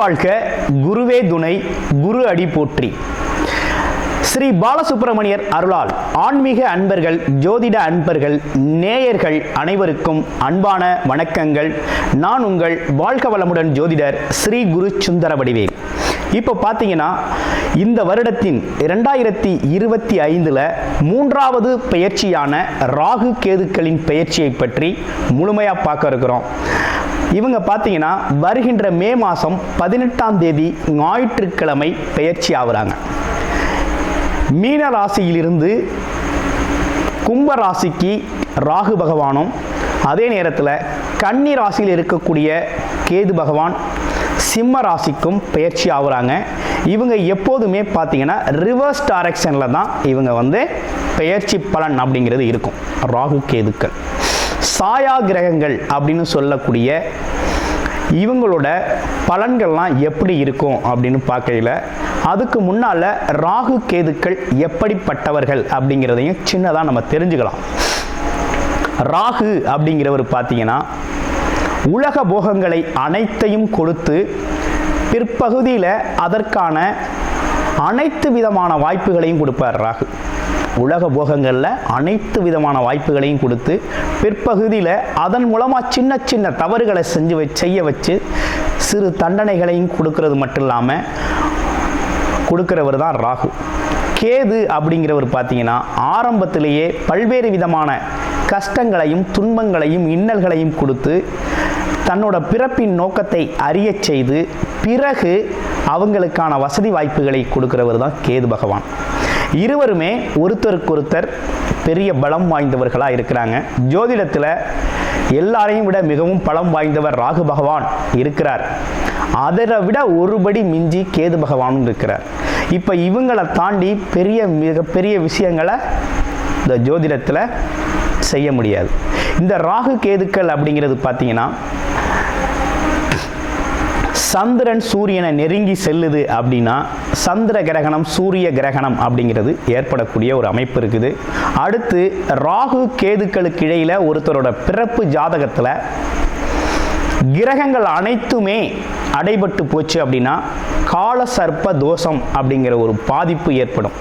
வாழ்க, குருவே துணை, குரு அடி போற்றி. ஸ்ரீ பாலசுப்பிரமணியர் அருளால் ஆன்மீக அன்பர்கள், ஜோதிட அன்பர்கள், நேயர்கள் அனைவருக்கும் அன்பான வணக்கங்கள். நான் உங்கள் வாழ்க வளமுடன் ஜோதிடர் ஸ்ரீ குரு சுந்தரவடிவேல். இப்போ பார்த்தீங்கன்னா இந்த வருடத்தின் 2025 மூன்றாவது பெயர்ச்சியான ராகு கேதுக்களின் பெயர்ச்சியை பற்றி முழுமையாக பார்க்க இருக்கிறோம். இவங்க பார்த்தீங்கன்னா வருகின்ற மே மாதம் 18ஆம் தேதி ஞாயிற்றுக்கிழமை பெயர்ச்சி ஆகுறாங்க. மீன ராசியிலிருந்து கும்ப ராசிக்கு ராகு பகவானும், அதே நேரத்தில் கன்னி ராசியில் இருக்கக்கூடிய கேது பகவான் சிம்ம ராசிக்கும் பெயர்ச்சி ஆகுறாங்க. இவங்க எப்போதுமே பார்த்தீங்கன்னா ரிவர்ஸ் டைரக்ஷனில் தான் இவங்க பெயர்ச்சி பலன் அப்படிங்கிறது இருக்கும். ராகு கேதுக்கள் சாயா கிரகங்கள் அப்படின்னு சொல்லக்கூடிய இவங்களோட பலன்கள்லாம் எப்படி இருக்கும் அப்படின்னு பார்க்கையில், அதுக்கு முன்னால் ராகு கேதுக்கள் எப்படிப்பட்டவர்கள் அப்படிங்கிறதையும் சின்னதாக நம்ம தெரிஞ்சுக்கலாம். ராகு அப்படிங்கிறவர் பார்த்தீங்கன்னா உலக போகங்களை அனைத்தையும் கொடுத்து பிற்பகுதியில் அதற்கான அனைத்து விதமான வாய்ப்புகளையும் கொடுப்பார். ராகு உலக போகங்களில் அனைத்து விதமான வாய்ப்புகளையும் கொடுத்து பிற்பகுதியில் அதன் மூலமாக சின்ன சின்ன தவறுகளை செய்ய வச்சு சிறு தண்டனைகளையும் கொடுக்கறது மட்டும் இல்லாமல் கொடுக்கிறவர் தான் ராகு. கேது அப்படிங்கிறவர் பார்த்தீங்கன்னா ஆரம்பத்திலேயே பல்வேறு விதமான கஷ்டங்களையும் துன்பங்களையும் இன்னல்களையும் கொடுத்து தன்னோட பிறப்பின் நோக்கத்தை அறிய செய்து பிறகு அவங்களுக்கான வசதி வாய்ப்புகளை கொடுக்கிறவர் தான் கேது பகவான். இருவருமே ஒருத்தருக்கொருத்தர் பெரிய பலம் வாய்ந்தவர்களாக இருக்கிறாங்க. ஜோதிடத்தில் எல்லாரையும் விட மிகவும் பலம் வாய்ந்தவர் ராகு பகவான் இருக்கிறார். அதை விட ஒருபடி மிஞ்சி கேது பகவானும் இருக்கிறார். இப்போ இவங்களை தாண்டி மிகப்பெரிய விஷயங்களை இந்த ஜோதிடத்தில் செய்ய முடியாது. இந்த ராகு கேதுக்கள் அப்படிங்கிறது பார்த்தீங்கன்னா சந்திரன் சூரியனை நெருங்கி செல்லுது அப்படின்னா சந்திர கிரகணம், சூரிய கிரகணம் அப்படிங்கிறது ஏற்படக்கூடிய ஒரு அமைப்பு இருக்குது. அடுத்து ராகு கேதுக்களுக்கு இடையில ஒருத்தரோட பிறப்பு ஜாதகத்தில் கிரகங்கள் அனைத்துமே அடைபட்டு போச்சு அப்படின்னா கால சர்ப்ப தோஷம் அப்படிங்கிற ஒரு பாதிப்பு ஏற்படும்.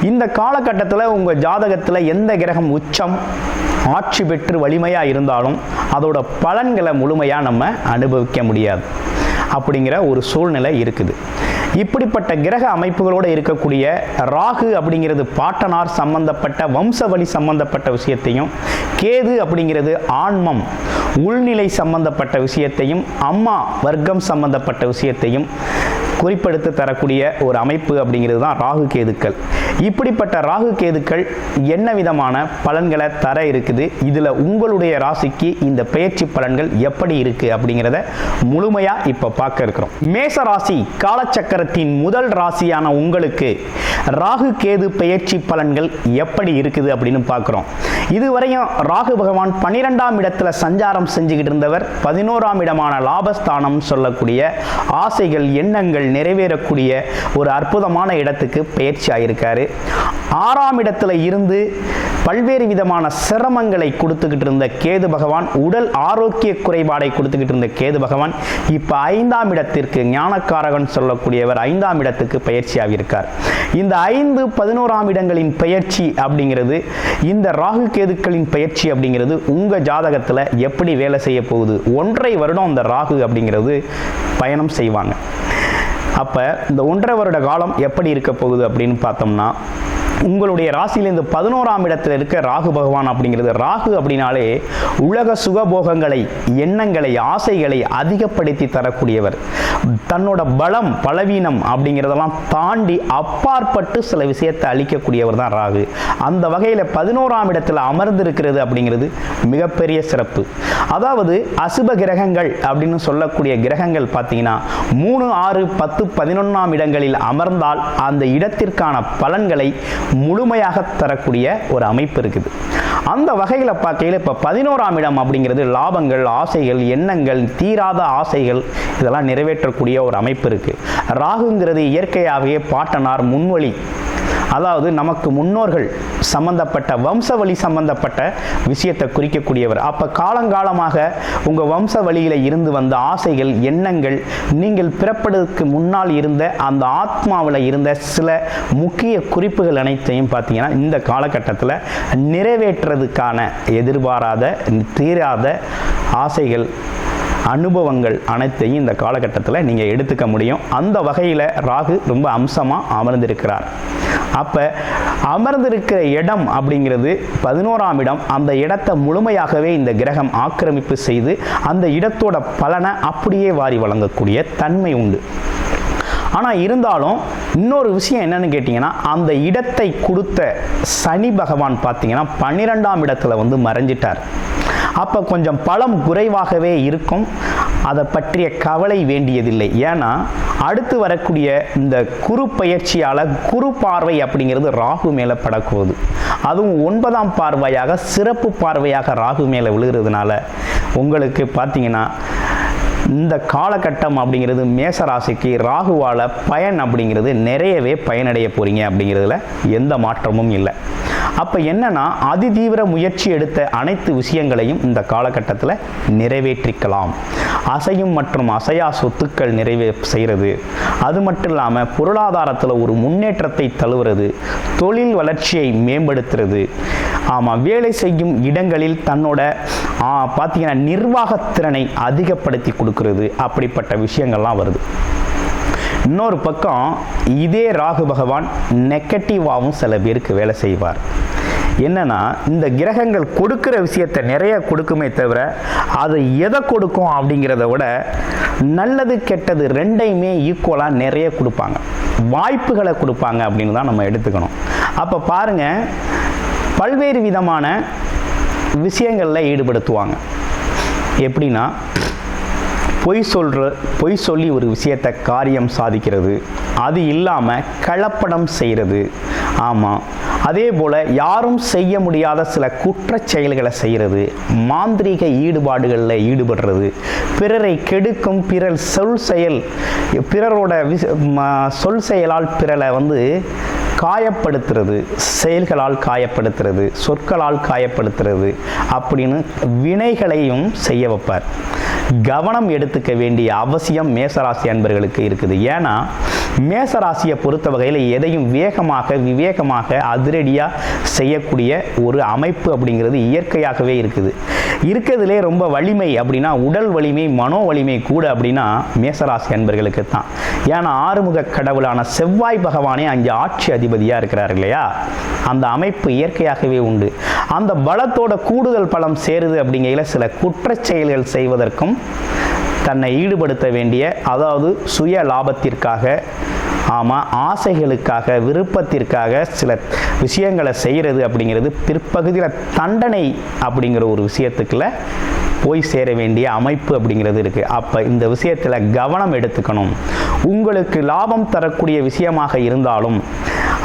இந்த காலகட்டத்தில் உங்கள் ஜாதகத்தில் எந்த கிரகம் உச்சம் ஆட்சி பெற்று வலிமையாக இருந்தாலும் அதோட பலன்களை முழுமையாக நம்ம அனுபவிக்க முடியாது அப்படிங்கிற ஒரு சூழ்நிலை இருக்குது. இப்படிப்பட்ட கிரக அமைப்புகளோடு இருக்கக்கூடிய ராகு அப்படிங்கிறது பாட்டனார் சம்பந்தப்பட்ட வம்சவழி சம்பந்தப்பட்ட விஷயத்தையும், கேது அப்படிங்கிறது ஆன்மம் உள்நிலை சம்பந்தப்பட்ட விஷயத்தையும், அம்மா வர்க்கம் சம்பந்தப்பட்ட விஷயத்தையும் குறிப்பெடுத்து தரக்கூடிய ஒரு அமைப்பு அப்படிங்கிறது தான் ராகு கேதுக்கள். இப்படிப்பட்ட ராகு கேதுக்கள் என்ன விதமான பலன்களை தர இருக்குது, இதில் உங்களுடைய ராசிக்கு இந்த பெயர்ச்சி பலன்கள் எப்படி இருக்கு அப்படிங்கிறத முழுமையாக இப்போ பார்க்க இருக்கிறோம். மேச ராசி காலச்சக்கரத்தின் முதல் ராசியான உங்களுக்கு ராகு கேது பெயர்ச்சி பலன்கள் எப்படி இருக்குது அப்படின்னு பார்க்குறோம். இதுவரையும் ராகு பகவான் 12ஆம் இடத்துல சஞ்சாரம் செஞ்சுக்கிட்டு இருந்தவர் 11ஆம் இடமான லாபஸ்தானம் சொல்லக்கூடிய ஆசைகள் எண்ணங்கள் நிறைவேறக்கூடிய ஒரு அற்புதமான இடத்துக்கு பெயர்ச்சி ஆயிருக்காரு. 6ஆம் இடத்துல இருந்து பல்வேறு விதமான சிரமங்களை கொடுத்துக்கிட்டு இருந்த கேது பகவான், உடல் ஆரோக்கிய குறைபாடை கொடுத்துக்கிட்டு இருந்த கேது பகவான் இப்போ 5ஆம் இடத்திற்கு ஞானக்காரகன் சொல்லக்கூடியவர் 5ஆம் இடத்துக்கு பயிற்சி ஆகியிருக்கார். இந்த 5, 11ஆம் இடங்களின் பயிற்சி அப்படிங்கிறது, இந்த ராகு கேதுக்களின் பயிற்சி அப்படிங்கிறது உங்கள் ஜாதகத்தில் எப்படி வேலை செய்ய போகுது, 1.5 வருடம் அந்த ராகு அப்படிங்கிறது பயணம் செய்வாங்க. அப்போ இந்த 1.5 வருட காலம் எப்படி இருக்க போகுது அப்படின்னு பார்த்தோம்னா, உங்களுடைய ராசியிலிருந்து 11ஆம் இடத்துல இருக்க ராகு பகவான் அப்படிங்கிறது, ராகு அப்படின்னாலே உலக சுகபோகங்களை, எண்ணங்களை, ஆசைகளை அதிகப்படுத்தி தரக்கூடியவர். தன்னோட பலம் பலவீனம் அப்படிங்கிறதெல்லாம் தாண்டி அப்பாற்பட்டு சில விஷயத்தை அளிக்கக்கூடியவர் தான் ராகு. அந்த வகையில் 11ஆம் இடத்துல அமர்ந்திருக்கிறது அப்படிங்கிறது மிகப்பெரிய சிறப்பு. அதாவது அசுப கிரகங்கள் அப்படின்னு சொல்லக்கூடிய கிரகங்கள் பார்த்தீங்கன்னா 3, 6, 10, 11ஆம் இடங்களில் அமர்ந்தால் அந்த இடத்திற்கான பலன்களை முழுமையாக தரக்கூடிய ஒரு அமைப்பு இருக்குது. அந்த வகையில் பார்க்கையில் இப்போ 11ஆம் இடம் அப்படிங்கிறது லாபங்கள், ஆசைகள், எண்ணங்கள், தீராத ஆசைகள் இதெல்லாம் நிறைவேற்றக்கூடிய ஒரு அமைப்பு இருக்குது. ராகுங்கிறது இயற்கையாகவே பாட்டனார் முன்வழி அதாவது நமக்கு முன்னோர்கள் சம்பந்தப்பட்ட வம்சவழி சம்பந்தப்பட்ட விஷயத்தை குறிக்கக்கூடியவர். அப்போ காலங்காலமாக உங்கள் வம்ச வழியில் இருந்து வந்த ஆசைகள், எண்ணங்கள், நீங்கள் பிறப்பதற்கு முன்னால் இருந்த அந்த ஆத்மாவில் இருந்த சில முக்கிய குறிப்புகள் அனைத்தையும் பார்த்தீங்கன்னா இந்த காலகட்டத்தில் நிறைவேற்றுறதுக்கான எதிர்பாராத தீராத ஆசைகள், அனுபவங்கள் அனைத்தையும் இந்த காலகட்டத்தில் நீங்கள் எடுத்துக்க முடியும். அந்த வகையில் ராகு ரொம்ப அம்சமாக அமர்ந்திருக்கிறார். அப்போ அமர்ந்திருக்கிற இடம் அப்படிங்கிறது 11ஆம் இடம். அந்த இடத்தை முழுமையாகவே இந்த கிரகம் ஆக்கிரமிப்பு செய்து அந்த இடத்தோட பலனை அப்படியே வாரி வழங்கக்கூடிய தன்மை உண்டு. ஆனால் இருந்தாலும் இன்னொரு விஷயம் என்னன்னு கேட்டிங்கன்னா, அந்த இடத்தை கொடுத்த சனி பகவான் பார்த்தீங்கன்னா 12ஆம் இடத்துல வந்து மறைஞ்சிட்டார். அப்போ கொஞ்சம் பலம் குறைவாகவே இருக்கும். அதை பற்றிய கவலை வேண்டியதில்லை. ஏன்னா அடுத்து வரக்கூடிய இந்த குரு பயிற்சியால் குரு பார்வை அப்படிங்கிறது ராகு மேலே படக்கூடாது. அதுவும் 9ஆம் பார்வையாக சிறப்பு பார்வையாக ராகு மேலே விழுகிறதுனால உங்களுக்கு பார்த்தீங்கன்னா இந்த காலகட்டம் அப்படிங்கிறது மேசராசிக்கு ராகுவால் பயன் அப்படிங்கிறது நிறையவே பயனடைய போகிறீங்க அப்படிங்கிறதுல எந்த மாற்றமும் இல்லை. அப்போ என்னன்னா அதிதீவிர முயற்சி எடுத்த அனைத்து விஷயங்களையும் இந்த காலகட்டத்தில் நிறைவேற்றிக்கலாம். அசையும் மற்றும் அசையா சொத்துக்கள் செய்கிறது. அது மட்டும் இல்லாமல் பொருளாதாரத்தில் ஒரு முன்னேற்றத்தை தழுவுறது, தொழில் வளர்ச்சியை மேம்படுத்துறது, ஆமாம் வேலை செய்யும் இடங்களில் தன்னோட பார்த்தீங்கன்னா நிர்வாகத்திறனை அதிகப்படுத்தி கொடுக்கறது, அப்படிப்பட்ட விஷயங்கள்லாம் வருது. இன்னொரு பக்கம் இதே ராகு பகவான் நெகட்டிவாகவும் சில பேருக்கு வேலை செய்வார். என்னன்னா இந்த கிரகங்கள் கொடுக்கிற விஷயத்தை நிறைய கொடுக்குமே தவிர அது எதை கொடுக்கும் அப்படிங்கிறத விட நல்லது கெட்டது ரெண்டையுமே ஈக்குவலாக நிறைய கொடுப்பாங்க, வாய்ப்புகளை கொடுப்பாங்க அப்படின்னு தான் நம்ம எடுத்துக்கணும். அப்போ பாருங்க, பல்வேறு விதமான விஷயங்களில் ஈடுபடுத்துவாங்க. எப்படின்னா பொய் சொல்லி ஒரு விஷயத்தை காரியம் சாதிக்கிறது, அது இல்லாமல் கலப்படம் செய்கிறது, ஆமாம் அதே போல் யாரும் செய்ய முடியாத சில குற்றச் செயல்களை செய்கிறது, மாந்திரீக ஈடுபாடுகளில் ஈடுபடுறது, பிறரை கெடுக்கும் பிறரோட சொல் செயலால் பிறரை வந்து காயப்படுத்துறது, செயல்களால் காயப்படுத்துறது, சொற்களால் காயப்படுத்துறது அப்படின்னு வினைகளையும் செய்ய வைப்பார். கவனம் எடுத்துக்க வேண்டிய அவசியம் மேசராசி அன்பர்களுக்கு இருக்குது. ஏன்னா மேசராசியை பொறுத்த வகையில் எதையும் வேகமாக விவேகமாக அதிரடியாக செய்யக்கூடிய ஒரு அமைப்பு அப்படிங்கிறது இயற்கையாகவே இருக்குது. இருக்கிறதுலே ரொம்ப வலிமை அப்படின்னா உடல் வலிமை, மனோ வலிமை கூட அப்படின்னா மேசராசி அன்பர்களுக்கு தான். ஏன்னா ஆறுமுக கடவுளான செவ்வாய் பகவானே அங்கே ஆட்சி அதிபதியாக இருக்கிறார் இல்லையா, அந்த அமைப்பு இயற்கையாகவே உண்டு. அந்த பலத்தோட கூடுதல் பலம் சேருது அப்படிங்கையில் சில குற்றச் செயல்கள் செய்வதற்கும் தன்னை ஈடுபடுத்த வேண்டிய, அதாவது சுய லாபத்திற்காக, ஆமாம் ஆசைகளுக்காக, விருப்பத்திற்காக சில விஷயங்களை செய்கிறது அப்படிங்கிறது பிற்பகுதியில் தண்டனை அப்படிங்கிற ஒரு விஷயத்துக்குள்ள போய் சேர வேண்டிய அமைப்பு அப்படிங்கிறது இருக்குது. அப்போ இந்த விஷயத்தில் கவனம் எடுத்துக்கணும். உங்களுக்கு லாபம் தரக்கூடிய விஷயமாக இருந்தாலும்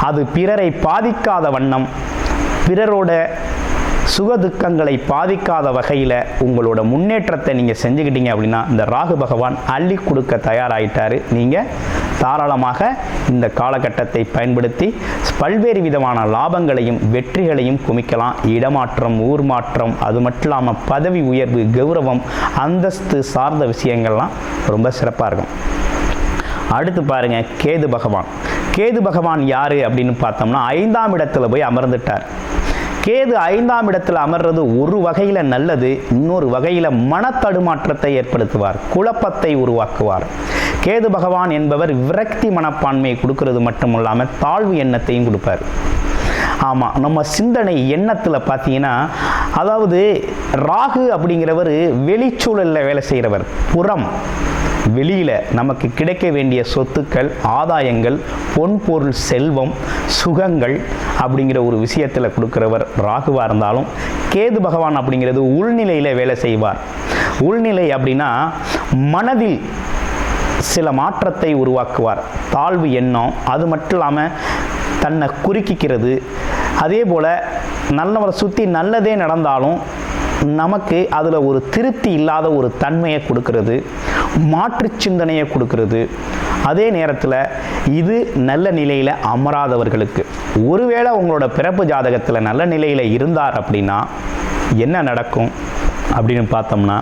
அது பிறரை பாதிக்காத வண்ணம், பிறரோட சுகதுக்கங்களை பாதிக்காத வகையில் உங்களோட முன்னேற்றத்தை நீங்கள் செஞ்சுக்கிட்டீங்க அப்படின்னா இந்த ராகு பகவான் அள்ளி கொடுக்க தயாராகிட்டார். நீங்கள் தாராளமாக இந்த காலகட்டத்தை பயன்படுத்தி பல்வேறு விதமான லாபங்களையும் வெற்றிகளையும் குமிக்கலாம். இடமாற்றம், ஊர் மாற்றம், அது மட்டும் இல்லாமல் பதவி உயர்வு, கௌரவம், அந்தஸ்து சார்ந்த விஷயங்கள்லாம் ரொம்ப சிறப்பாக இருக்கும். அடுத்து பாருங்க, கேது பகவான். கேது பகவான் யாரு அப்படின்னு பார்த்தோம்னா 5ஆம் இடத்துல போய் அமர்ந்துட்டார். கேது 5ஆம் இடத்தில் அமர்றது ஒரு வகையில் நல்லது, இன்னொரு வகையில் மனத்தடுமாற்றத்தை ஏற்படுத்துவார், குழப்பத்தை உருவாக்குவார். கேது பகவான் என்பவர் விரக்தி மனப்பான்மையை கொடுக்கறது மட்டும் இல்லாமல் தாழ்வு எண்ணத்தையும் கொடுப்பார். ஆமாம், நம்ம சிந்தனை எண்ணத்தில் பார்த்தீங்கன்னா, அதாவது ராகு அப்படிங்கிறவர் வெளிச்சூழலில் வேலை செய்கிறவர். புறம் வெளியில் நமக்கு கிடைக்க வேண்டிய சொத்துக்கள், ஆதாயங்கள், பொன் பொருள், செல்வம், சுகங்கள் அப்படிங்கிற ஒரு விஷயத்தில் கொடுக்குறவர் ராகுவாக இருந்தாலும், கேது பகவான் அப்படிங்கிறது உள்நிலையில் வேலை செய்வார். உள்நிலை அப்படின்னா மனதில் சில மாற்றத்தை உருவாக்குவார். தாழ்வு எண்ணம், அது மட்டும் இல்லாமல் தன்னை குறுக்கிக்கிறது, அதே போல் நல்லவரை சுற்றி நல்லதே நடந்தாலும் நமக்கு அதில் ஒரு திருப்தி இல்லாத ஒரு தன்மையை கொடுக்கறது, மாற்று சிந்தனையை கொடுக்கறது, அதே நேரத்தில் இது நல்ல நிலையில் அமராதவர்களுக்கு, ஒருவேளை உங்களோட பிறப்பு ஜாதகத்தில் நல்ல நிலையில் இருந்தார் அப்படின்னா என்ன நடக்கும் அப்படின்னு பார்த்தோம்னா,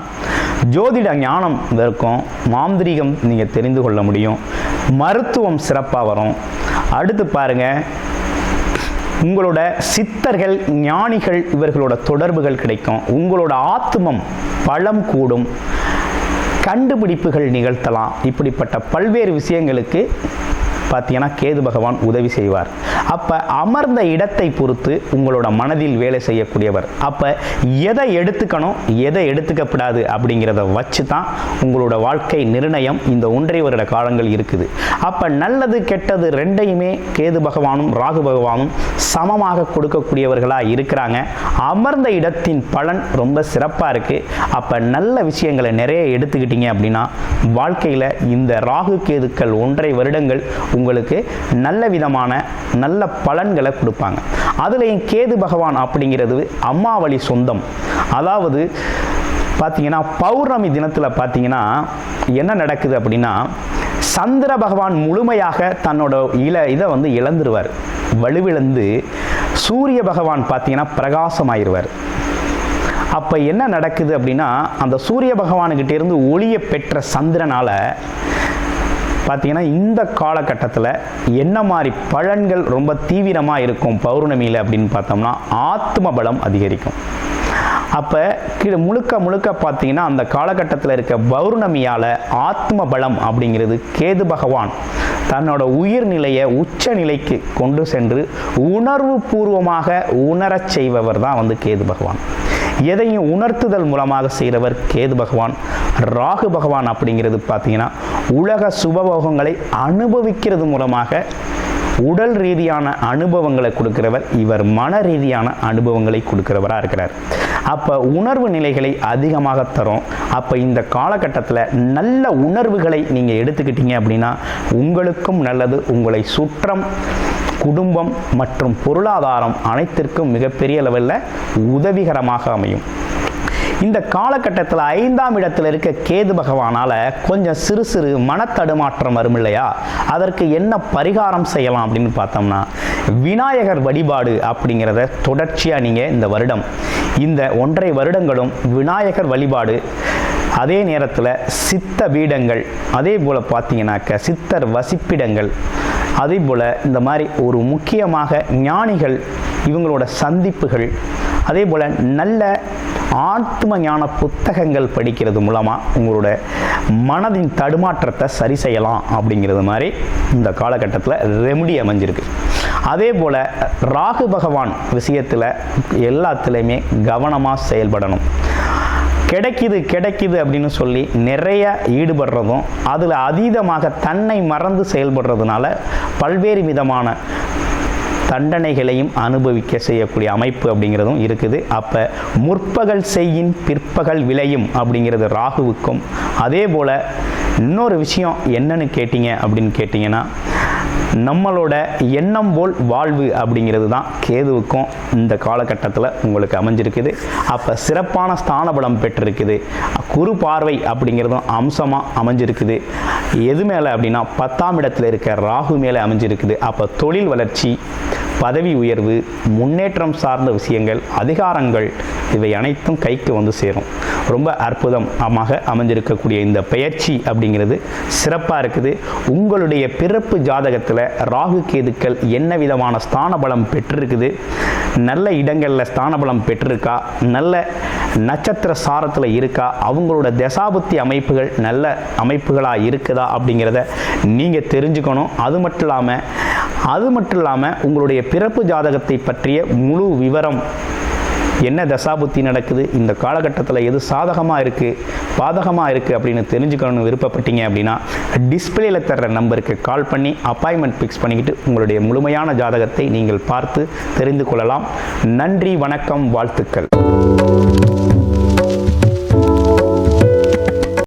ஜோதிட ஞானம் இருக்கும், மாந்திரீகம் நீங்கள் தெரிந்து கொள்ள முடியும், மருத்துவம் சிறப்பாக வரும். அடுத்து பாருங்கள், உங்களோட சித்தர்கள், ஞானிகள், இவர்களோட தொடர்புகள் கிடைக்கும், உங்களோட ஆத்மம் பலம் கூடும், கண்டுபிடிப்புகள் நிகழ்த்தலாம். இப்படிப்பட்ட பல்வேறு விஷயங்களுக்கு பார்த்தீங்கன்னா கேது பகவான் உதவி செய்வார். அப்போ அமர்ந்த இடத்தை பொறுத்து உங்களோட மனதில் வேலை செய்யக்கூடியவர். அப்போ எதை எடுத்துக்கணும், எதை எடுத்துக்கப்படாது அப்படிங்கிறத வச்சு தான் உங்களோட வாழ்க்கை நிர்ணயம் இந்த 1.5 வருட காலங்கள் இருக்குது. அப்போ நல்லது கெட்டது ரெண்டையுமே கேது பகவானும் ராகு பகவானும் சமமாக கொடுக்கக்கூடியவர்களாக இருக்கிறாங்க. அமர்ந்த இடத்தின் பலன் ரொம்ப சிறப்பாக இருக்குது. அப்போ நல்ல விஷயங்களை நிறைய எடுத்துக்கிட்டீங்க அப்படின்னா வாழ்க்கையில் இந்த ராகு கேதுக்கள் 1.5 வருடங்கள் உங்களுக்கு நல்ல விதமான நல்ல பலன்களை கொடுப்பாங்க. அதுலேயும் கேது பகவான் அப்படிங்கிறது அம்மா வழி சொந்தம். அதாவது பார்த்தீங்கன்னா பௌர்ணமி தினத்தில் பார்த்தீங்கன்னா என்ன நடக்குது அப்படின்னா, சந்திர பகவான் முழுமையாக தன்னோட இதை இழந்துருவார், வலுவிழந்து சூரிய பகவான் பார்த்தீங்கன்னா பிரகாசமாயிருவார். அப்போ என்ன நடக்குது அப்படின்னா, அந்த சூரிய பகவானுக்கிட்ட இருந்து ஒளியை பெற்ற சந்திரனால பார்த்தீங்கன்னா இந்த காலகட்டத்தில் என்ன மாதிரி பலன்கள் ரொம்ப தீவிரமாக இருக்கும் பௌர்ணமியில் அப்படின்னு பார்த்தோம்னா, ஆத்ம பலம் அதிகரிக்கும். அப்போ முழுக்க பார்த்தீங்கன்னா அந்த காலகட்டத்தில் இருக்க பௌர்ணமியால் ஆத்ம பலம் அப்படிங்கிறது கேது பகவான் தன்னோட உயிர்நிலையை உச்ச நிலைக்கு கொண்டு சென்று உணர்வு பூர்வமாக உணரச் செய்பவர் தான் கேது பகவான். எதையும் உணர்த்துதல் மூலமாக செய்கிறவர் கேது பகவான். ராகு பகவான் அப்படிங்கிறது பார்த்தீங்கன்னா உலக சுபபோகங்களை அனுபவிக்கிறது மூலமாக உடல் ரீதியான அனுபவங்களை கொடுக்கிறவர். இவர் மன ரீதியான அனுபவங்களை கொடுக்கிறவராக இருக்கிறார். அப்போ உணர்வு நிலைகளை அதிகமாக தரும். அப்போ இந்த காலகட்டத்தில் நல்ல உணர்வுகளை நீங்கள் எடுத்துக்கிட்டீங்க அப்படின்னா உங்களுக்கும் நல்லது, உங்களை சுற்றம், குடும்பம் மற்றும் பொருளாதாரம் அனைத்திற்கும் மிகப்பெரிய லெவலில் உதவிகரமாக அமையும். இந்த காலகட்டத்தில் 5ஆம் இடத்தில் இருக்க கேது பகவானால் கொஞ்சம் சிறு மனத்தடுமாற்றம் வரும் இல்லையா, அதற்கு என்ன பரிகாரம் செய்யலாம் அப்படின்னு பார்த்தோம்னா, விநாயகர் வழிபாடு அப்படிங்கிறத தொடர்ச்சியாக நீங்கள் இந்த வருடம் இந்த 1.5 வருடங்களும் விநாயகர் வழிபாடு, அதே நேரத்தில் சித்த பீடங்கள், அதே போல் பார்த்தீங்கன்னாக்க சித்தர் வசிப்பிடங்கள், அதே போல் இந்த மாதிரி ஒரு முக்கியமாக ஞானிகள் இவங்களோட சந்திப்புகள், அதே போல் நல்ல ஆத்ம ஞான புத்தகங்கள் படிக்கிறது மூலமாக உங்களோட மனதின் தடுமாற்றத்தை சரி செய்யலாம் அப்படிங்கிறது மாதிரி இந்த காலகட்டத்தில் ரெமெடி அமைஞ்சிருக்கு. அதே போல் ராகு பகவான் விஷயத்தில் எல்லாத்துலேயுமே கவனமாக செயல்படணும். கிடைக்குது அப்படின்னு சொல்லி நிறைய ஈடுபடுறதும், அதில் அதீதமாக தன்னை மறந்து செயல்படுறதுனால பல்வேறு விதமான தண்டனைகளையும் அனுபவிக்க செய்யக்கூடிய அமைப்பு அப்படிங்கிறதும் இருக்குது. அப்போ முற்பகல் செய்யின் பிற்பகல் விளையும் அப்படிங்கிறது ராகுவுக்கும். அதே போல் இன்னொரு விஷயம் என்னன்னு கேட்டிங்க அப்படின்னு கேட்டிங்கன்னா, நம்மளோட எண்ணம் போல் வாழ்வு அப்படிங்கிறது தான் கேதுவுக்கும் இந்த காலகட்டத்தில் உங்களுக்கு அமைஞ்சிருக்குது. அப்போ சிறப்பான ஸ்தான பலம் பெற்றிருக்குது. குரு பார்வை அப்படிங்கிறதும் அம்சமாக அமைஞ்சிருக்குது. எது மேலே அப்படின்னா 10ஆம் இடத்துல இருக்க ராகு மேலே அமைஞ்சிருக்குது. அப்போ தொழில் வளர்ச்சி, பதவி உயர்வு, முன்னேற்றம் சார்ந்த விஷயங்கள், அதிகாரங்கள் இவை அனைத்தும் கைக்கு சேரும். ரொம்ப அற்புதமாக அமைஞ்சிருக்கக்கூடிய இந்த பயிற்சி அப்படிங்கிறது சிறப்பாக இருக்குது. உங்களுடைய பிறப்பு ஜாதகத்தில் ராகு கேதுக்கள் என்ன விதமான ஸ்தான பலம் பெற்றிருக்குது, நல்ல இடங்களில் ஸ்தான பலம் பெற்றிருக்கா, நல்ல நட்சத்திர சாரத்தில் இருக்கா, அவங்களோட தசாபுத்தி அமைப்புகள் நல்ல அமைப்புகளாக இருக்குதா அப்படிங்கிறத நீங்கள் தெரிஞ்சுக்கணும். அது மட்டும் இல்லாமல் உங்களுடைய பிறப்பு ஜாதகத்தை பற்றிய முழு விவரம், என்ன தசாபுத்தி நடக்குது, இந்த காலகட்டத்தில் எது சாதகமாக இருக்குது பாதகமாக இருக்குது அப்படின்னு தெரிஞ்சுக்கணும்னு விருப்பப்பட்டீங்க அப்படின்னா டிஸ்பிளேல தர்ற நம்பருக்கு கால் பண்ணி அப்பாயின்மெண்ட் ஃபிக்ஸ் பண்ணிக்கிட்டு உங்களுடைய முழுமையான ஜாதகத்தை நீங்கள் பார்த்து தெரிந்து கொள்ளலாம். நன்றி, வணக்கம், வாழ்த்துக்கள்.